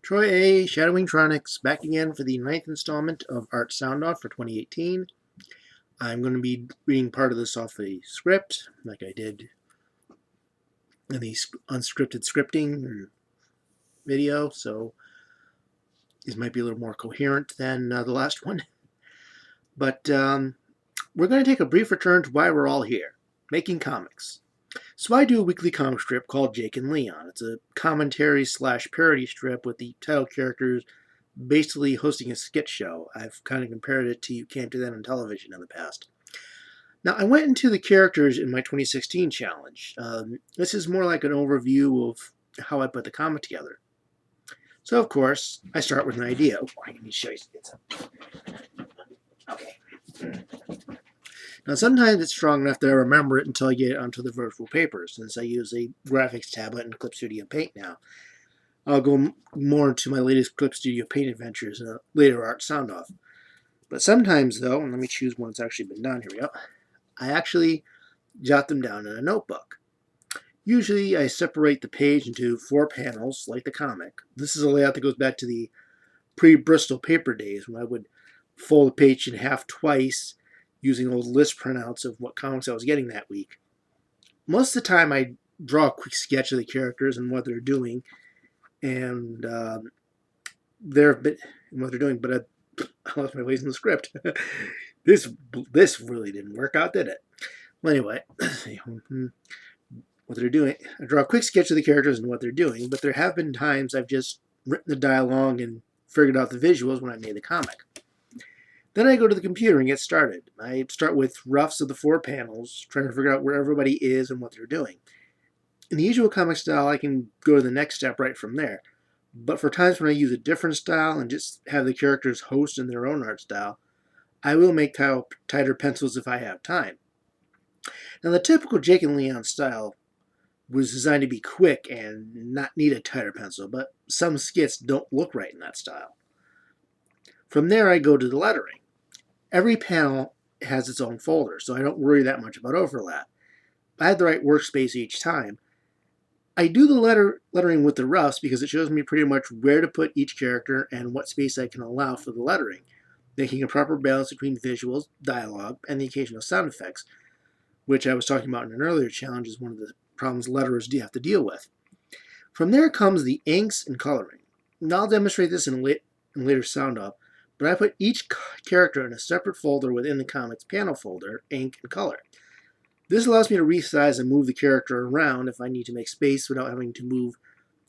Troy A. Shadowingtronics back again for the 9th installment of Art Soundoff for 2018. I'm going to be reading part of this off a script, like I did in the unscripted scripting video, so these might be a little more coherent than the last one. But we're going to take a brief return to why we're all here, making comics. So I do a weekly comic strip called Jake and Leon. It's a commentary / parody strip with the title characters basically hosting a sketch show. I've kind of compared it to You Can't Do That on Television in the past. Now, I went into the characters in my 2016 challenge. This is more like an overview of how I put the comic together. So, of course, I start with an idea. Oh, I need to show you something. Okay. Now, sometimes it's strong enough that I remember it until I get it onto the virtual paper, since I use a graphics tablet and Clip Studio Paint now. I'll go more into my latest Clip Studio Paint adventures in a later Art Soundoff. But sometimes, though, and let me choose one that's actually been done. Here we go. I actually jot them down in a notebook. Usually, I separate the page into 4 panels, like the comic. This is a layout that goes back to the pre-Bristol paper days, when I would fold the page in half twice, using old list printouts of what comics I was getting that week. Most of the time, I draw a quick sketch of the characters and what they're doing, and what they're doing. But I lost my place in the script. This really didn't work out, did it? Well, anyway, what they're doing. I draw a quick sketch of the characters and what they're doing. But there have been times I've just written the dialogue and figured out the visuals when I made the comic. Then I go to the computer and get started. I start with roughs of the 4 panels, trying to figure out where everybody is and what they're doing. In the usual comic style, I can go to the next step right from there. But for times when I use a different style and just have the characters host in their own art style, I will make tighter pencils if I have time. Now, the typical Jake and Leon style was designed to be quick and not need a tighter pencil, but some skits don't look right in that style. From there, I go to the lettering. Every panel has its own folder, so I don't worry that much about overlap. I have the right workspace each time. I do the lettering with the roughs because it shows me pretty much where to put each character and what space I can allow for the lettering, making a proper balance between visuals, dialogue, and the occasional sound effects, which I was talking about in an earlier challenge is one of the problems letterers have to deal with. From there comes the inks and coloring. And I'll demonstrate this in a later Soundoff, but I put each character in a separate folder within the comic's panel folder, ink and color. This allows me to resize and move the character around if I need to make space without having to move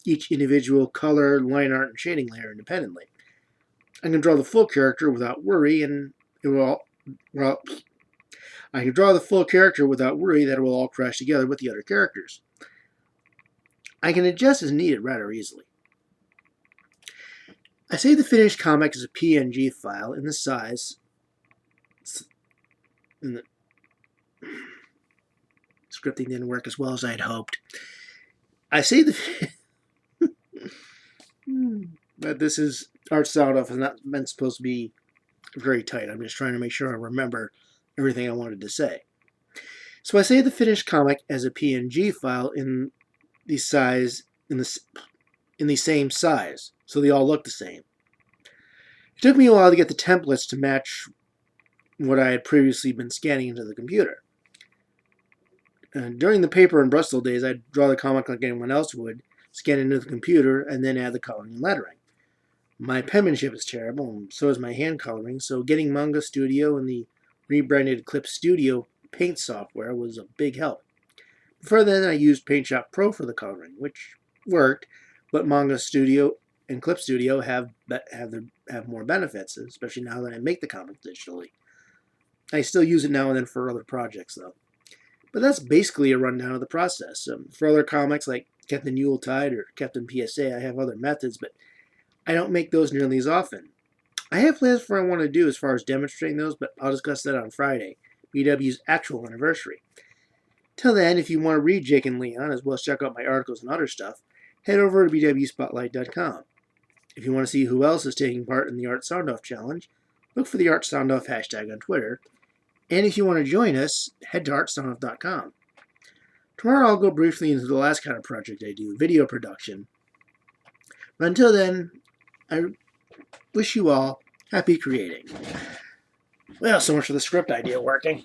each individual color, line art, and shading layer independently. I can draw the full character without worry, and I can draw the full character without worry that it will all crash together with the other characters. I can adjust as needed rather easily. I save the finished comic as a PNG file in the size. Scripting didn't work as well as I had hoped. I save the. But this is Art Soundoff, and not meant supposed to be very tight. I'm just trying to make sure I remember everything I wanted to say. So I save the finished comic as a PNG file in the same size, so they all look the same. It took me a while to get the templates to match what I had previously been scanning into the computer. During the paper and Bristol days, I'd draw the comic like anyone else would, scan it into the computer, and then add the coloring and lettering. My penmanship is terrible, and so is my hand coloring, so getting Manga Studio and the rebranded Clip Studio Paint software was a big help. Before then, I used Paint Shop Pro for the coloring, which worked, but Manga Studio and Clip Studio have more benefits, especially now that I make the comics digitally. I still use it now and then for other projects, though. But that's basically a rundown of the process. For other comics like Captain Yuletide or Captain PSA, I have other methods, but I don't make those nearly as often. I have plans for what I want to do as far as demonstrating those, but I'll discuss that on Friday, BW's actual anniversary. Till then, if you want to read Jake and Leon, as well as check out my articles and other stuff, head over to bwspotlight.com. If you want to see who else is taking part in the Art Soundoff Challenge, look for the Art Soundoff hashtag on Twitter. And if you want to join us, head to artsoundoff.com. Tomorrow I'll go briefly into the last kind of project I do, video production. But until then, I wish you all happy creating. Well, so much for the script idea working.